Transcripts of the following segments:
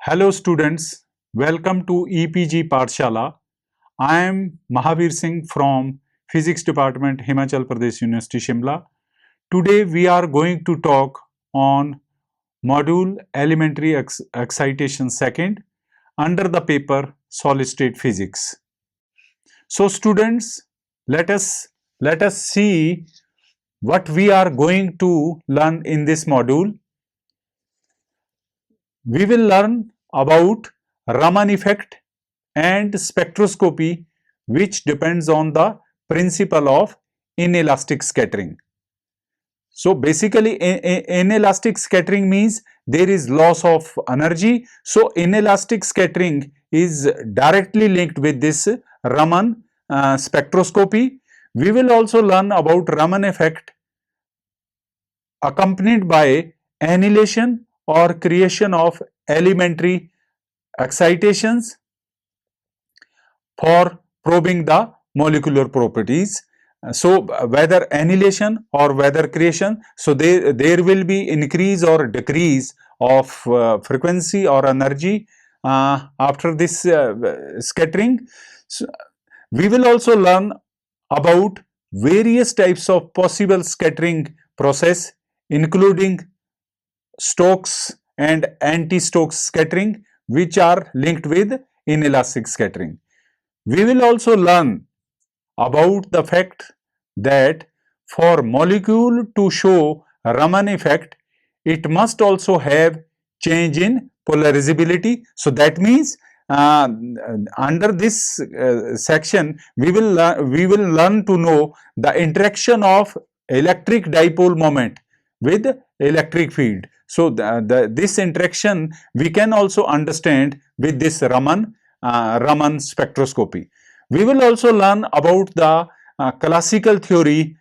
Hello students, welcome to EPG Pathshala. I am Mahavir Singh from Physics Department, Himachal Pradesh University, Shimla. Today we are going to talk on module elementary excitation second under the paper solid state physics. So students, let us see what we are going to learn in this module. We will learn about Raman effect and spectroscopy, which depends on the principle of inelastic scattering. So basically inelastic scattering means there is loss of energy. So inelastic scattering is directly linked with this Raman spectroscopy. We will also learn about Raman effect accompanied by annihilation or creation of elementary excitations for probing the molecular properties. So whether annihilation or whether creation, so there will be increase or decrease of frequency or energy after this scattering. So we will also learn about various types of possible scattering process, including Stokes and anti-Stokes scattering, which are linked with inelastic scattering. We will also learn about the fact that for molecule to show Raman effect, it must also have change in polarizability. So that means under this section, we will learn to know the interaction of electric dipole moment with electric field. So this interaction we can also understand with this Raman spectroscopy. We will also learn about the classical theory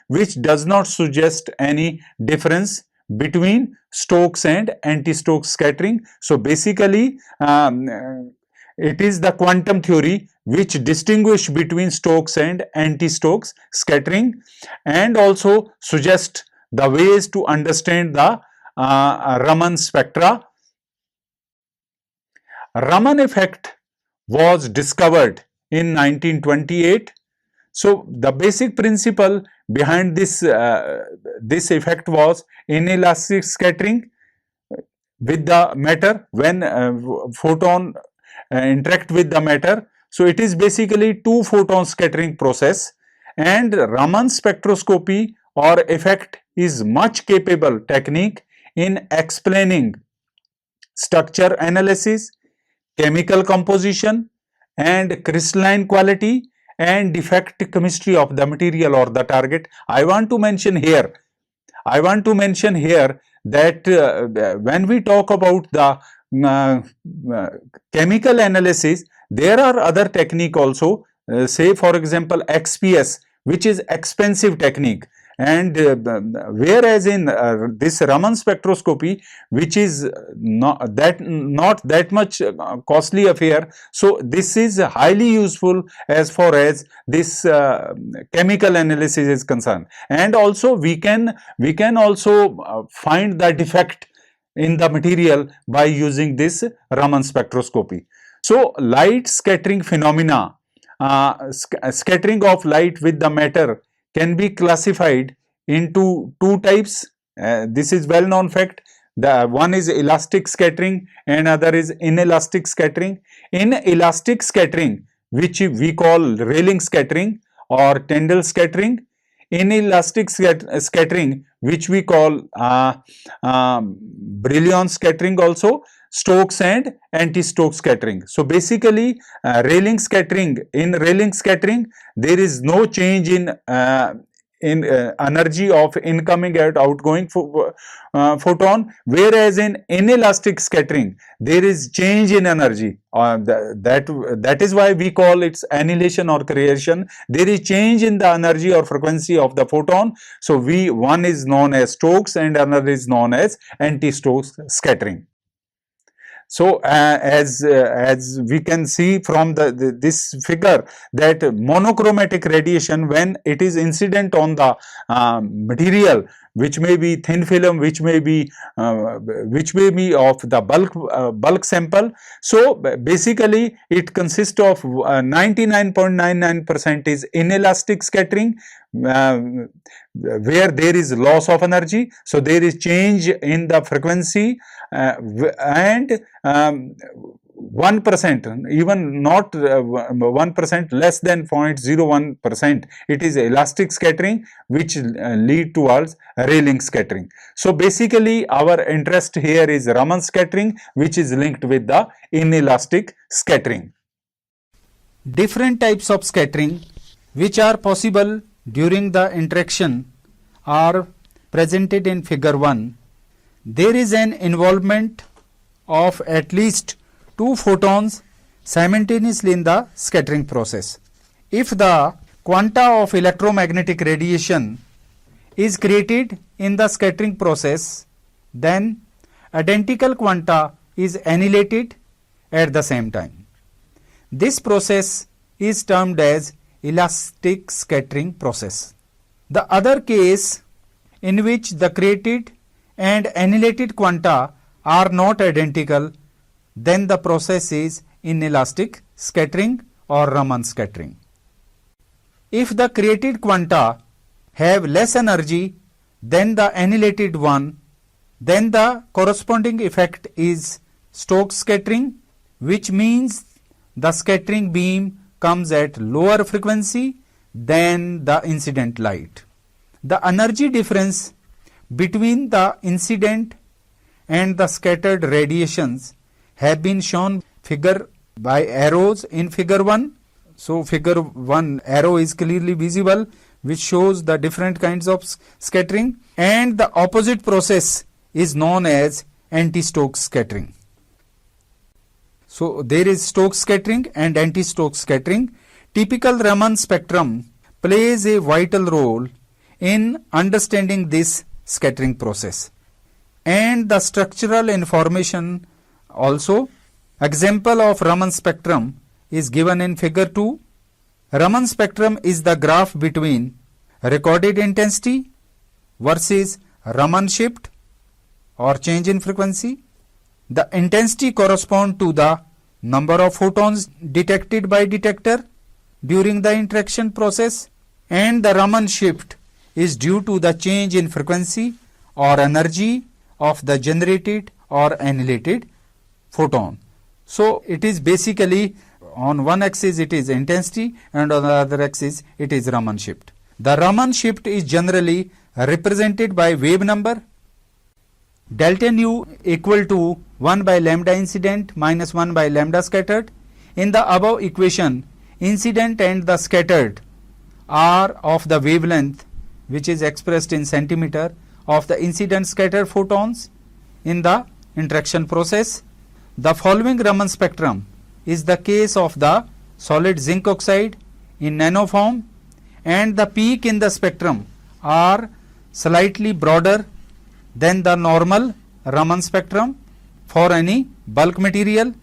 which does not suggest any difference between Stokes and anti-Stokes scattering. So basically it is the quantum theory which distinguish between Stokes and anti-Stokes scattering, and also suggest the ways to understand the Raman spectra. Raman effect was discovered in 1928. So the basic principle behind this effect was inelastic scattering with the matter when photon interact with the matter. So it is basically two photon scattering process, and Raman spectroscopy or effect is much capable technique in explaining structure analysis, chemical composition and crystalline quality and defect chemistry of the material or the target. I want to mention here that when we talk about the chemical analysis, there are other technique also, say for example XPS, which is expensive technique, and whereas in this Raman spectroscopy, which is not that much costly affair, so this is highly useful as far as this chemical analysis is concerned. And also we can also find the defect in the material by using this Raman spectroscopy. So light scattering phenomena, scattering of light with the matter, can be classified into two types. This is well known fact. The one is elastic scattering and other is inelastic scattering. Inelastic scattering, which we call Rayleigh scattering or Tyndall scattering. Inelastic scattering, which we call Brillouin scattering also, Stokes and anti-Stokes scattering. So basically Rayleigh scattering, in Rayleigh scattering there is no change in energy of incoming and outgoing photon, whereas in inelastic scattering there is change in energy. That is why we call it annihilation or creation. There is change in the energy or frequency of the photon. So one is known as Stokes and another is known as anti-Stokes scattering. So as we can see from this figure, that monochromatic radiation, when it is incident on the material, which may be thin film, which may be of the bulk sample. So basically it consists of 99.99% is inelastic scattering, where there is loss of energy. So there is change in the frequency, and 1%, even not 1%, less than 0.01%, it is elastic scattering, which lead towards Rayleigh scattering. So basically our interest here is Raman scattering, which is linked with the inelastic scattering. Different types of scattering which are possible during the interaction are presented in figure 1. There is an involvement of at least 2 photons simultaneously in the scattering process. If the quanta of electromagnetic radiation is created in the scattering process, then identical quanta is annihilated at the same time. This process is termed as elastic scattering process. The other case in which the created and annihilated quanta are not identical, then the process is inelastic scattering or Raman scattering. If the created quanta have less energy than the annihilated one, then the corresponding effect is Stokes scattering, which means the scattering beam comes at lower frequency than the incident light. The energy difference between the incident and the scattered radiations have been shown by arrows in figure 1. So figure 1 arrow is clearly visible, which shows the different kinds of scattering, and the opposite process is known as anti-Stokes scattering. So there is Stokes scattering and anti-Stokes scattering. Typical Raman spectrum plays a vital role in understanding this scattering process and the structural information also. Example of Raman spectrum is given in figure 2. Raman spectrum is the graph between recorded intensity versus Raman shift or change in frequency. The intensity corresponds to the number of photons detected by detector during the interaction process, and the Raman shift is due to the change in frequency or energy of the generated or annihilated photon. So it is basically on one axis it is intensity and on the other axis it is Raman shift. The Raman shift is generally represented by wave number. Delta nu equal to 1 by lambda incident minus 1 by lambda scattered. In the above equation, incident and the scattered are of the wavelength, which is expressed in centimeter, of the incident scattered photons in the interaction process. The following Raman spectrum is the case of the solid zinc oxide in nanoform, and the peak in the spectrum are slightly broader than the normal Raman spectrum for any bulk material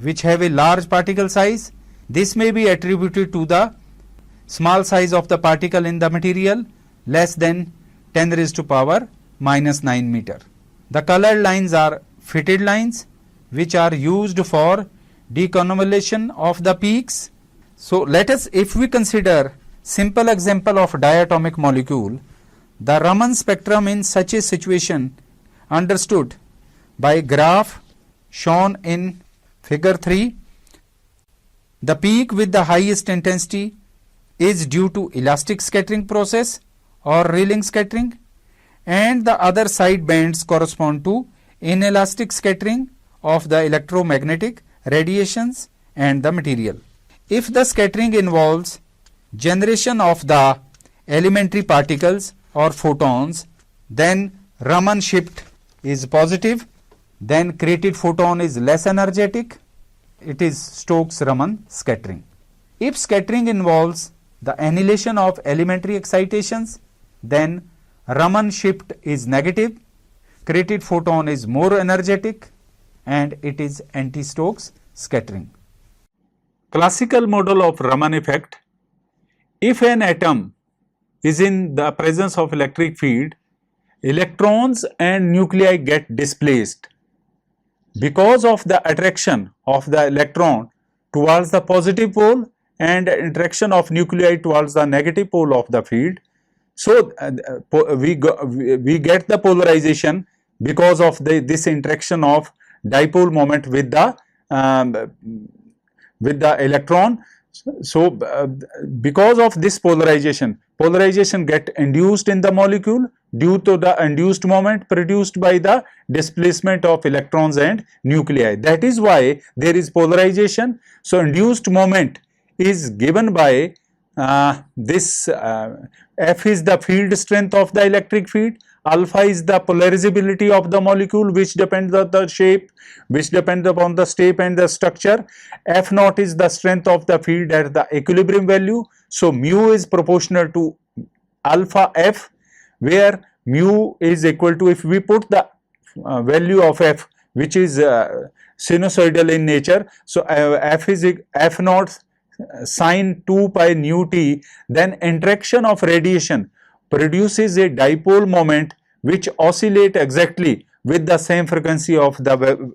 which have a large particle size. This may be attributed to the small size of the particle in the material, less than 10 raised to power minus 9 meter. The colored lines are fitted lines, which are used for deconvolution of the peaks. So let us, if we consider simple example of diatomic molecule, the Raman spectrum in such a situation understood by graph shown in figure 3. The peak with the highest intensity is due to elastic scattering process or Rayleigh scattering, and the other side bands correspond to inelastic scattering of the electromagnetic radiations and the material. If the scattering involves generation of the elementary particles or photons, then Raman shift is positive, then created photon is less energetic. It is Stokes Raman scattering. If scattering involves the annihilation of elementary excitations, then Raman shift is negative, created photon is more energetic, and it is anti-Stokes scattering. Classical model of Raman effect. If an atom is in the presence of electric field, electrons and nuclei get displaced. Because of the attraction of the electron towards the positive pole and interaction of nuclei towards the negative pole of the field, so we get the polarization because of this interaction of dipole moment with the electron. So because of this polarization get induced in the molecule due to the induced moment produced by the displacement of electrons and nuclei. That is why there is polarization. So induced moment is given by this F is the field strength of the electric field, alpha is the polarizability of the molecule which depends on the shape, which depends upon the shape and the structure. F naught is the strength of the field at the equilibrium value. So mu is proportional to alpha F, where mu is equal to, if we put the value of F which is sinusoidal in nature, so F is F naught sine 2 pi nu t, then interaction of radiation produces a dipole moment which oscillate exactly with the same frequency of the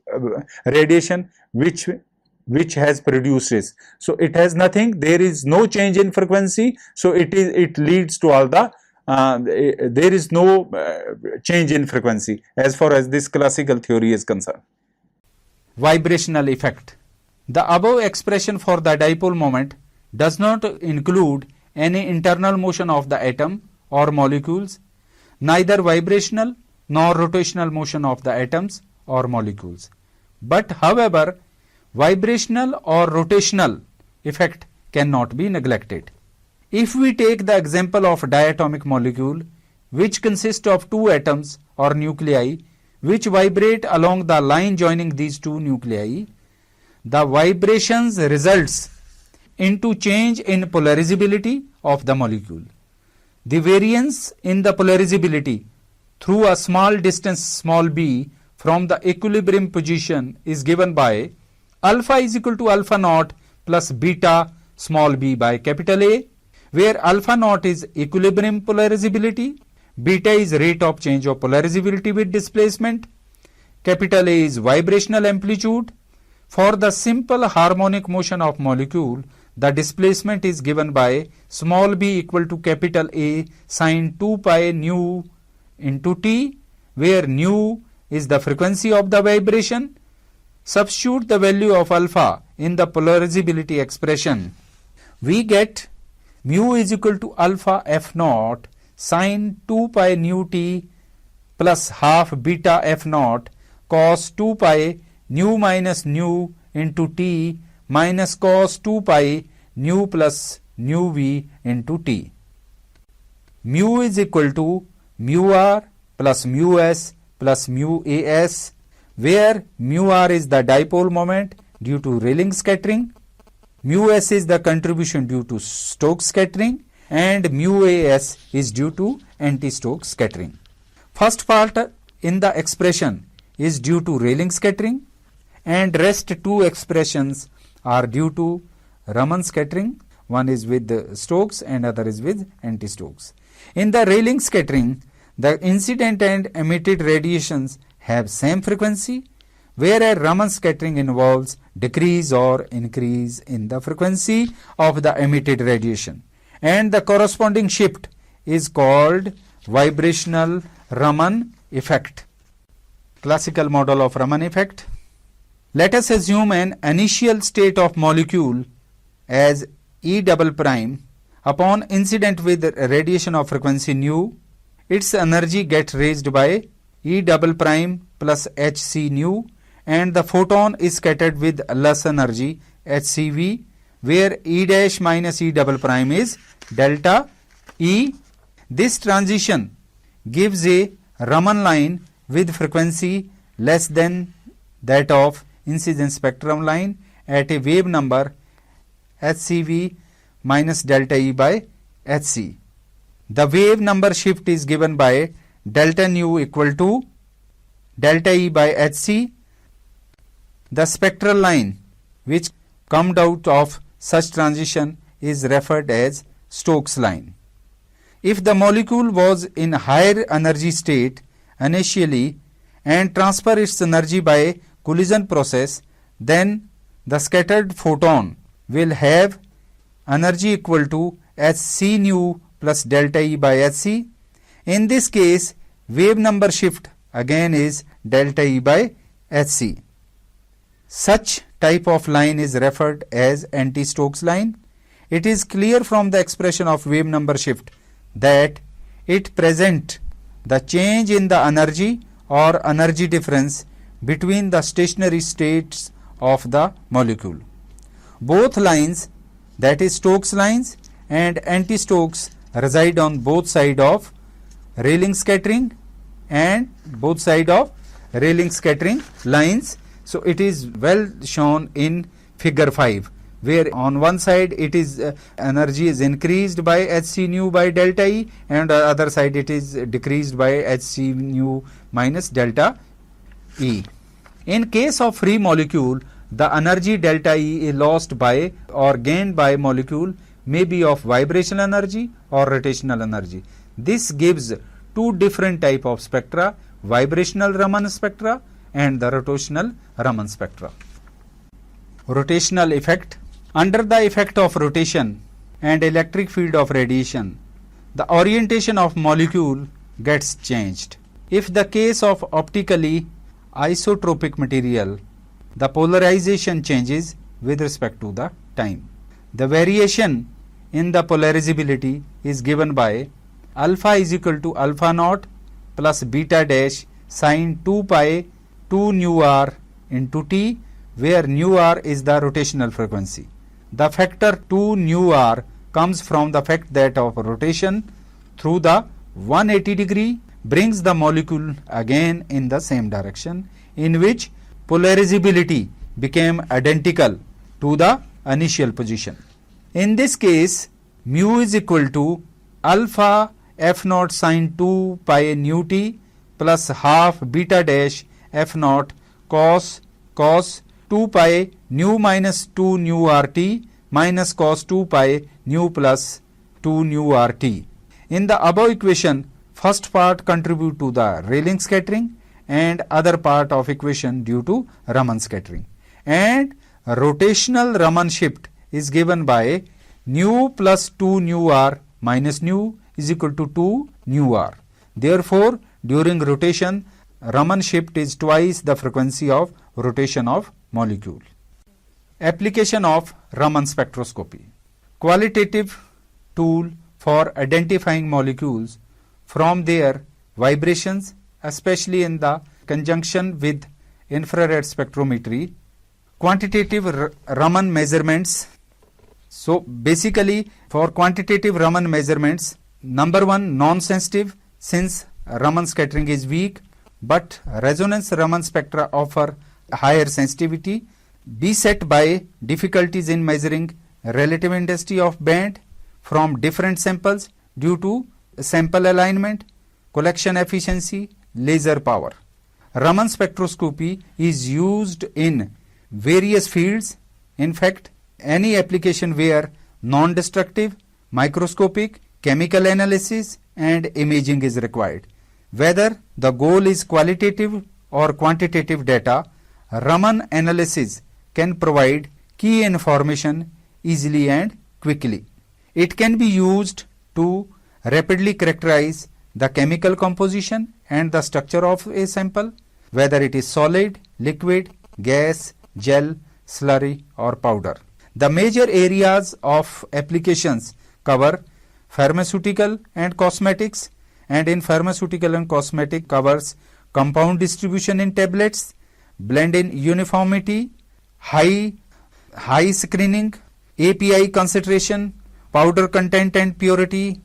radiation which has produced this. So it has nothing, there is no change in frequency, so it leads to all the there is no change in frequency as far as this classical theory is concerned. Vibrational effect. The above expression for the dipole moment does not include any internal motion of the atom or molecules, neither vibrational nor rotational motion of the atoms or molecules. But however, vibrational or rotational effect cannot be neglected. If we take the example of diatomic molecule, which consists of two atoms or nuclei which vibrate along the line joining these two nuclei, the vibrations results into change in polarizability of the molecule. The variance in the polarizability through a small distance small b from the equilibrium position is given by alpha is equal to alpha naught plus beta small b by capital A, where alpha naught is equilibrium polarizability, beta is rate of change of polarizability with displacement, capital A is vibrational amplitude. For the simple harmonic motion of molecule, the displacement is given by small b equal to capital A sine 2 pi nu into t, where nu is the frequency of the vibration. Substitute the value of alpha in the polarizability expression. We get mu is equal to alpha f naught sine 2 pi nu t plus half beta f naught cos 2 pi nu minus nu into t minus cos 2 pi nu plus nu v into t. Mu is equal to mu r plus mu s plus mu as, where mu r is the dipole moment due to Rayleigh scattering, mu s is the contribution due to Stokes scattering, and mu as is due to anti-Stokes scattering. First part in the expression is due to Rayleigh scattering, and rest two expressions are due to Raman scattering. One is with Stokes and other is with anti-Stokes. In the Rayleigh scattering, the incident and emitted radiations have same frequency, whereas Raman scattering involves decrease or increase in the frequency of the emitted radiation, and the corresponding shift is called vibrational Raman effect. Classical model of Raman effect. Let us assume an initial state of molecule as E double prime. Upon incident with radiation of frequency nu, its energy gets raised by E double prime plus hc nu, and the photon is scattered with less energy hcv, where E dash minus E double prime is delta E. This transition gives a Raman line with frequency less than that of incident spectrum line at a wave number hcv minus delta E by hc. The wave number shift is given by delta nu equal to delta E by hc. The spectral line which comes out of such transition is referred as Stokes line. If the molecule was in higher energy state initially and transfer its energy by collision process, then the scattered photon will have energy equal to hc nu plus delta E by hc. In this case, wave number shift again is delta E by hc. Such type of line is referred as anti-Stokes line. It is clear from the expression of wave number shift that it presents the change in the energy or energy difference between the stationary states of the molecule. Both lines, that is Stokes lines and anti-Stokes, reside on both sides of Rayleigh scattering and both sides of Rayleigh scattering lines. So it is well shown in figure 5, where on one side it is energy is increased by hc nu by delta E, and on the other side it is decreased by hc nu minus delta E. In case of free molecule, the energy delta E is lost by or gained by molecule may be of vibrational energy or rotational energy. This gives two different type of spectra, vibrational Raman spectra and the rotational Raman spectra. Rotational effect. Under the effect of rotation and electric field of radiation, the orientation of molecule gets changed. If the case of optically isotropic material, the polarization changes with respect to the time. The variation in the polarizability is given by alpha is equal to alpha naught plus beta dash sin 2 pi 2 nu r into t, where nu r is the rotational frequency. The factor 2 nu r comes from the fact that of rotation through the 180 degree brings the molecule again in the same direction, in which polarizability became identical to the initial position. In this case, mu is equal to alpha f naught sin 2 pi nu t plus half beta dash f naught cos 2 pi nu minus 2 nu rt minus cos 2 pi nu plus 2 nu rt. In the above equation, first part contribute to the Rayleigh scattering and other part of equation due to Raman scattering. And rotational Raman shift is given by nu plus 2 nu r minus nu is equal to 2 nu r. Therefore, during rotation, Raman shift is twice the frequency of rotation of molecule. Application of Raman spectroscopy. Qualitative tool for identifying molecules from their vibrations, especially in the conjunction with infrared spectrometry. Quantitative Raman measurements. So basically, for quantitative Raman measurements, number one, non-sensitive, since Raman scattering is weak, but resonance Raman spectra offer higher sensitivity. Be set by difficulties in measuring relative intensity of band from different samples due to sample alignment, collection efficiency, laser power. Raman spectroscopy is used in various fields. In fact, any application where non-destructive, microscopic, chemical analysis and imaging is required. Whether the goal is qualitative or quantitative data, Raman analysis can provide key information easily and quickly. It can be used to rapidly characterize the chemical composition and the structure of a sample, whether it is solid, liquid, gas, gel, slurry or powder. The major areas of applications cover pharmaceutical and cosmetics, and in pharmaceutical and cosmetic covers compound distribution in tablets, blend in uniformity, high screening, API concentration, powder content and purity,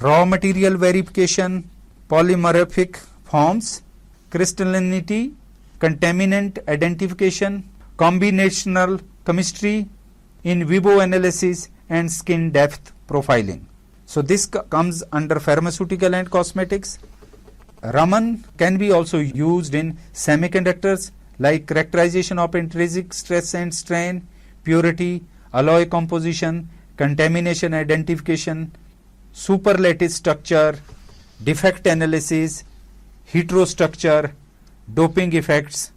raw material verification, polymorphic forms, crystallinity, contaminant identification, combinational chemistry, in vivo analysis and skin depth profiling. So this comes under pharmaceutical and cosmetics. Raman can be also used in semiconductors like characterization of intrinsic stress and strain, purity, alloy composition, contamination identification, superlative structure, defect analysis, heterostructure, doping effects,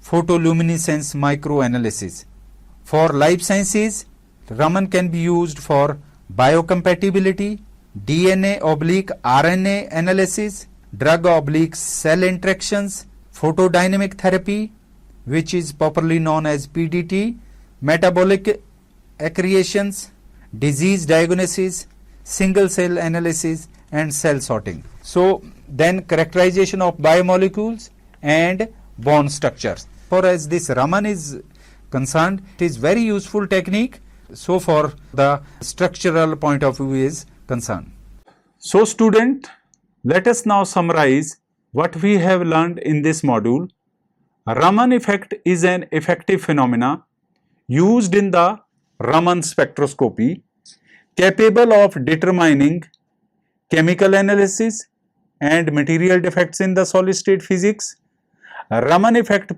photoluminescence microanalysis. For life sciences, Raman can be used for biocompatibility, DNA/RNA analysis, drug/cell interactions, photodynamic therapy, which is popularly known as PDT, metabolic accretions, disease diagnosis, single cell analysis, and cell sorting. So then characterization of biomolecules and bond structures. For as this Raman is concerned, it is very useful technique. So for the structural point of view is concerned. So student, let us now summarize what we have learned in this module. Raman effect is an effective phenomena used in the Raman spectroscopy, capable of determining chemical analysis and material defects in the solid state physics. Raman effect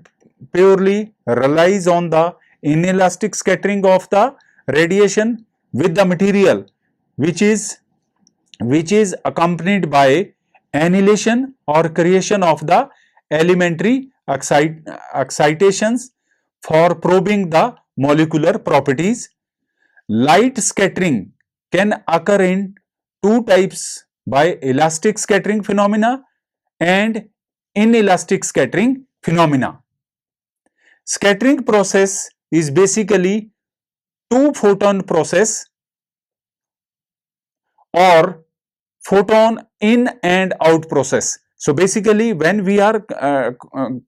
purely relies on the inelastic scattering of the radiation with the material, which is accompanied by annihilation or creation of the elementary excitations for probing the molecular properties. Light scattering can occur in two types, by elastic scattering phenomena and inelastic scattering phenomena. Scattering process is basically two photon process or photon in and out process. So basically when we are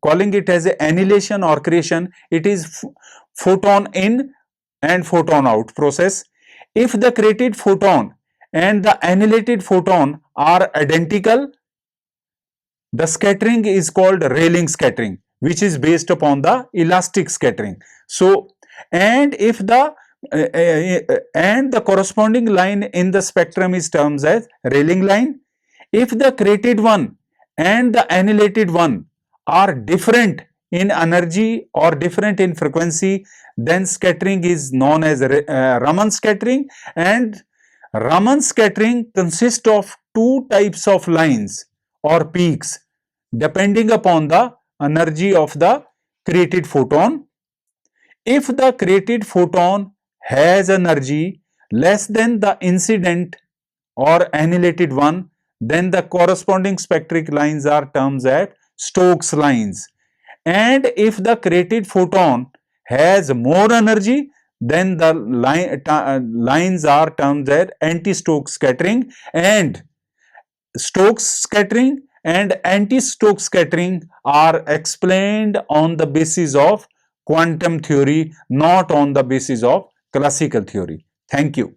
calling it as annihilation or creation, it is photon in and photon out process. If the created photon and the annihilated photon are identical, the scattering is called Rayleigh scattering, which is based upon the elastic scattering. So and if the and the corresponding line in the spectrum is termed as Rayleigh line. If the created one and the annihilated one are different in energy or different in frequency, then scattering is known as Raman scattering. And Raman scattering consists of two types of lines or peaks depending upon the energy of the created photon. If the created photon has energy less than the incident or annihilated one, then the corresponding spectral lines are termed as Stokes lines. And if the created photon has more energy, then the lines are termed as anti-Stokes scattering. And Stokes scattering and anti-Stokes scattering are explained on the basis of quantum theory, not on the basis of classical theory. Thank you.